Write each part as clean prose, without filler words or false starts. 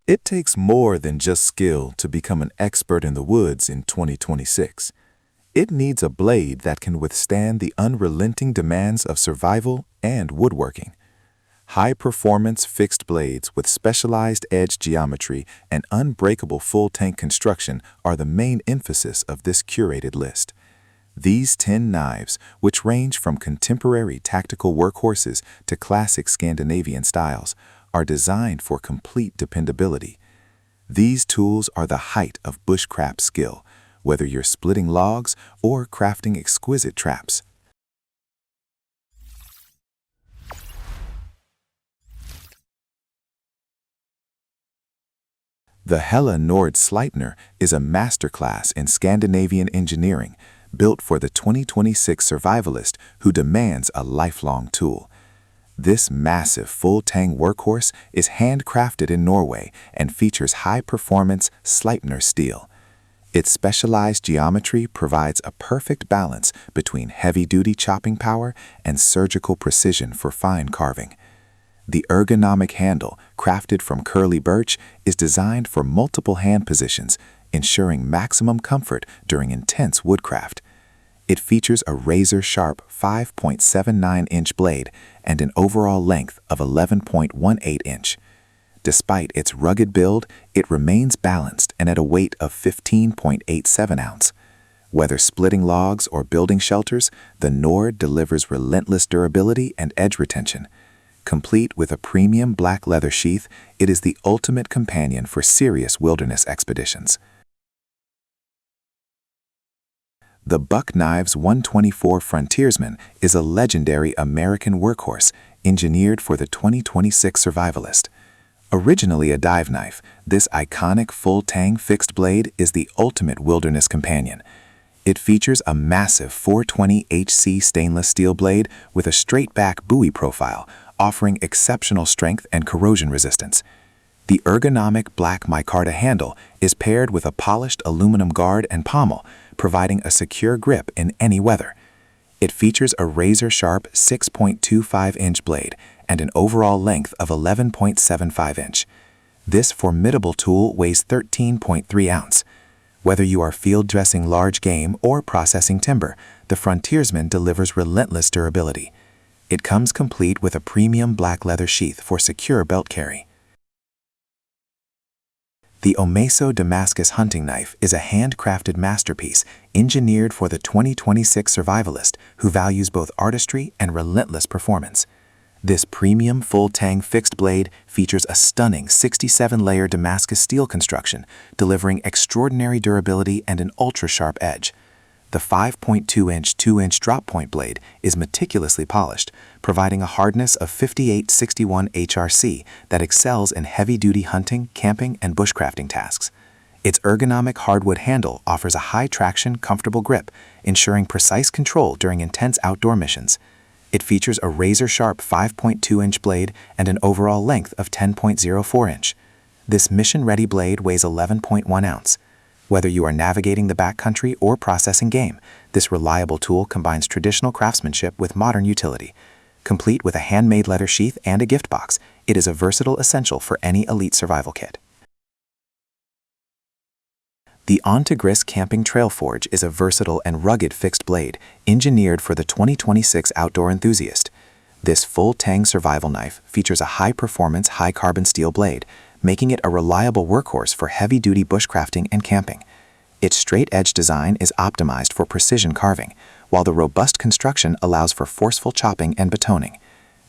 It takes more than just skill to become an expert in the woods in 2026. It needs a blade that can withstand the unrelenting demands of survival and woodworking. High-performance fixed blades with specialized edge geometry and unbreakable full-tank construction are the main emphasis of this curated list. These 10 knives, which range from contemporary tactical workhorses to classic Scandinavian styles, are designed for complete dependability. These tools are the height of bushcraft skill, whether you're splitting logs or crafting exquisite traps. The Hella Nord Sleipner is a masterclass in Scandinavian engineering, built for the 2026 survivalist who demands a lifelong tool. This massive full-tang workhorse is handcrafted in Norway and features high-performance Sleipner steel. Its specialized geometry provides a perfect balance between heavy-duty chopping power and surgical precision for fine carving. The ergonomic handle, crafted from curly birch, is designed for multiple hand positions, ensuring maximum comfort during intense woodcraft. It features a razor-sharp 5.79-inch blade and an overall length of 11.18 inch. Despite its rugged build, it remains balanced and at a weight of 15.87 ounce. Whether splitting logs or building shelters, the Nord delivers relentless durability and edge retention. Complete with a premium black leather sheath, it is the ultimate companion for serious wilderness expeditions. The Buck Knives 124 Frontiersman is a legendary American workhorse engineered for the 2026 survivalist. Originally a dive knife, this iconic full-tang fixed blade is the ultimate wilderness companion. It features a massive 420 HC stainless steel blade with a straight-back buoy profile, offering exceptional strength and corrosion resistance. The ergonomic black micarta handle is paired with a polished aluminum guard and pommel, providing a secure grip in any weather. It features a razor-sharp 6.25-inch blade and an overall length of 11.75 inch. This formidable tool weighs 13.3 ounce. Whether you are field dressing large game or processing timber, the Frontiersman delivers relentless durability. It comes complete with a premium black leather sheath for secure belt carry. The Omeso Damascus hunting knife is a handcrafted masterpiece engineered for the 2026 survivalist who values both artistry and relentless performance. This premium full-tang fixed blade features a stunning 67-layer Damascus steel construction, delivering extraordinary durability and an ultra-sharp edge. The 5.2-inch 2-inch drop-point blade is meticulously polished, providing a hardness of 5861 HRC that excels in heavy-duty hunting, camping, and bushcrafting tasks. Its ergonomic hardwood handle offers a high-traction, comfortable grip, ensuring precise control during intense outdoor missions. It features a razor-sharp 5.2-inch blade and an overall length of 10.04 inch. This mission-ready blade weighs 11.1 ounce. Whether you are navigating the backcountry or processing game, this reliable tool combines traditional craftsmanship with modern utility. Complete with a handmade leather sheath and a gift box, it is a versatile essential for any elite survival kit. The Ontegris Camping Trail Forge is a versatile and rugged fixed blade, engineered for the 2026 outdoor enthusiast. This full-tang survival knife features a high-performance, high-carbon steel blade, making it a reliable workhorse for heavy-duty bushcrafting and camping. Its straight-edge design is optimized for precision carving, while the robust construction allows for forceful chopping and batoning.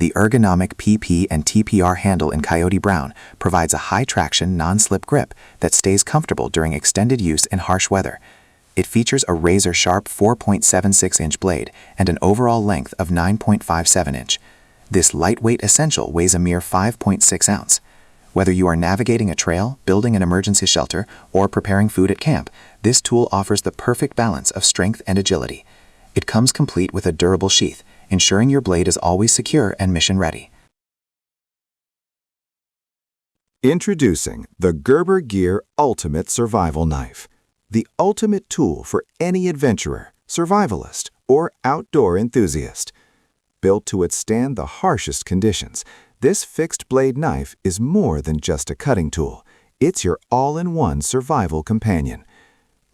The ergonomic PP and TPR handle in Coyote Brown provides a high-traction, non-slip grip that stays comfortable during extended use in harsh weather. It features a razor-sharp 4.76-inch blade and an overall length of 9.57 inch. This lightweight essential weighs a mere 5.6 ounce. Whether you are navigating a trail, building an emergency shelter, or preparing food at camp, this tool offers the perfect balance of strength and agility. It comes complete with a durable sheath, ensuring your blade is always secure and mission-ready. Introducing the Gerber Gear Ultimate Survival Knife, the ultimate tool for any adventurer, survivalist, or outdoor enthusiast. Built to withstand the harshest conditions, this fixed-blade knife is more than just a cutting tool. It's your all-in-one survival companion.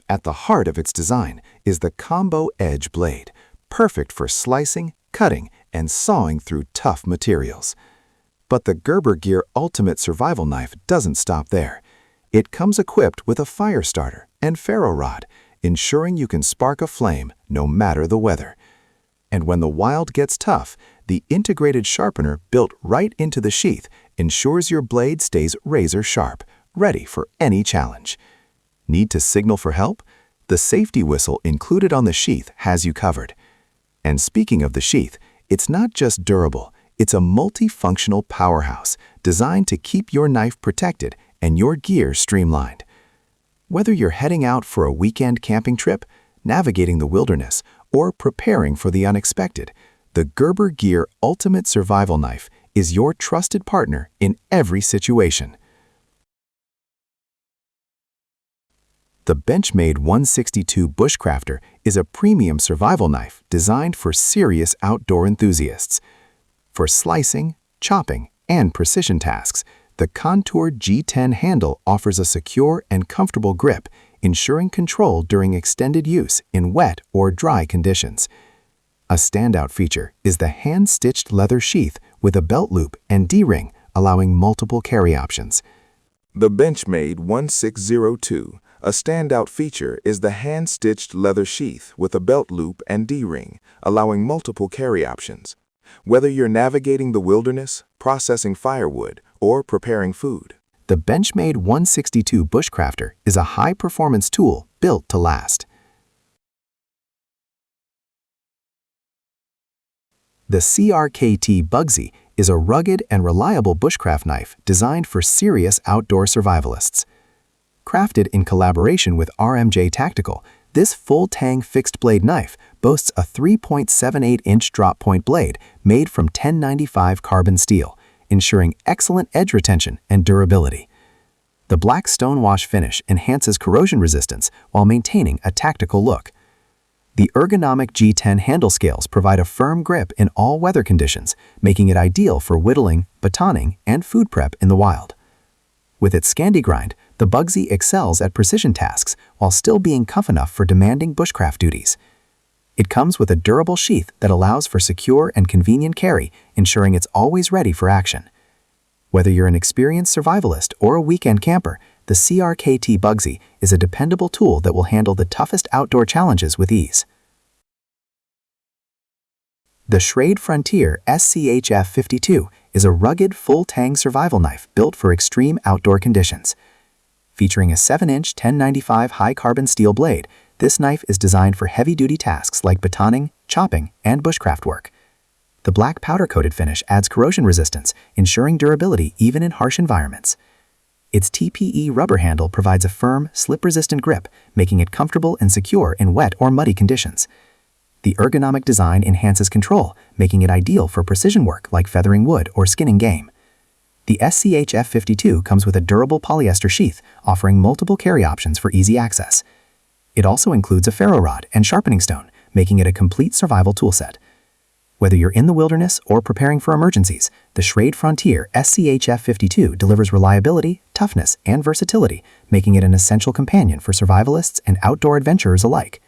At the heart of its design is the combo edge blade, perfect for slicing, cutting, and sawing through tough materials. But the Gerber Gear Ultimate Survival Knife doesn't stop there. It comes equipped with a fire starter and ferro rod, ensuring you can spark a flame no matter the weather. And when the wild gets tough, the integrated sharpener built right into the sheath ensures your blade stays razor sharp, ready for any challenge. Need to signal for help? The safety whistle included on the sheath has you covered. And speaking of the sheath, it's not just durable, it's a multifunctional powerhouse designed to keep your knife protected and your gear streamlined. Whether you're heading out for a weekend camping trip, navigating the wilderness, or preparing for the unexpected, the Gerber Gear Ultimate Survival Knife is your trusted partner in every situation. The Benchmade 162 Bushcrafter is a premium survival knife designed for serious outdoor enthusiasts. For slicing, chopping, and precision tasks, the contoured G10 handle offers a secure and comfortable grip, ensuring control during extended use in wet or dry conditions. A standout feature is the hand-stitched leather sheath with a belt loop and D-ring, allowing multiple carry options. The Benchmade 1602. A standout feature is the hand-stitched leather sheath with a belt loop and D-ring, allowing multiple carry options. Whether you're navigating the wilderness, processing firewood, or preparing food, the Benchmade 162 Bushcrafter is a high-performance tool built to last. The CRKT Bugsy is a rugged and reliable bushcraft knife designed for serious outdoor survivalists. Crafted in collaboration with RMJ Tactical, this full Tang fixed-blade knife boasts a 3.78-inch drop-point blade made from 1095 carbon steel, ensuring excellent edge retention and durability. The black stonewash finish enhances corrosion resistance while maintaining a tactical look. The ergonomic G10 handle scales provide a firm grip in all weather conditions, making it ideal for whittling, batoning, and food prep in the wild. With its Scandi-grind, the Bugsy excels at precision tasks while still being tough enough for demanding bushcraft duties. It comes with a durable sheath that allows for secure and convenient carry, ensuring it's always ready for action. Whether you're an experienced survivalist or a weekend camper, the CRKT Bugsy is a dependable tool that will handle the toughest outdoor challenges with ease. The Schrade Frontier SCHF52 is a rugged full Tang survival knife built for extreme outdoor conditions. Featuring a 7-inch 1095 high-carbon steel blade, this knife is designed for heavy-duty tasks like batoning, chopping, and bushcraft work. The black powder-coated finish adds corrosion resistance, ensuring durability even in harsh environments. Its TPE rubber handle provides a firm, slip-resistant grip, making it comfortable and secure in wet or muddy conditions. The ergonomic design enhances control, making it ideal for precision work like feathering wood or skinning game. The SCHF52 comes with a durable polyester sheath, offering multiple carry options for easy access. It also includes a ferro rod and sharpening stone, making it a complete survival toolset. Whether you're in the wilderness or preparing for emergencies, the Schrade Frontier SCHF52 delivers reliability, toughness, and versatility, making it an essential companion for survivalists and outdoor adventurers alike.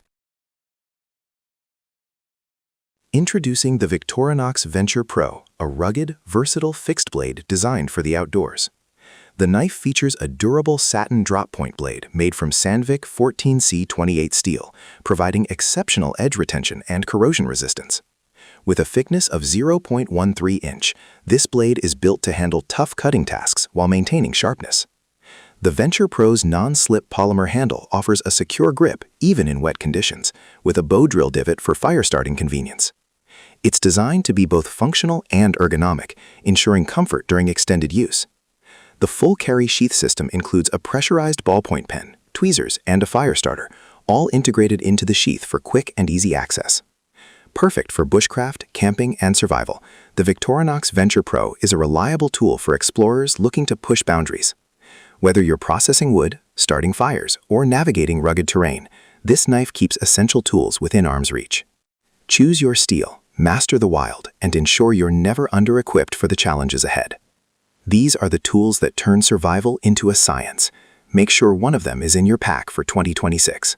Introducing the Victorinox Venture Pro, a rugged, versatile fixed blade designed for the outdoors. The knife features a durable satin drop-point blade made from Sandvik 14C28 steel, providing exceptional edge retention and corrosion resistance. With a thickness of 0.13 inch, this blade is built to handle tough cutting tasks while maintaining sharpness. The Venture Pro's non-slip polymer handle offers a secure grip even in wet conditions, with a bow drill divot for fire starting convenience. It's designed to be both functional and ergonomic, ensuring comfort during extended use. The full carry sheath system includes a pressurized ballpoint pen, tweezers, and a fire starter, all integrated into the sheath for quick and easy access. Perfect for bushcraft, camping, and survival, the Victorinox Venture Pro is a reliable tool for explorers looking to push boundaries. Whether you're processing wood, starting fires, or navigating rugged terrain, this knife keeps essential tools within arm's reach. Choose your steel, master the wild, and ensure you're never under-equipped for the challenges ahead. These are the tools that turn survival into a science. Make sure one of them is in your pack for 2026.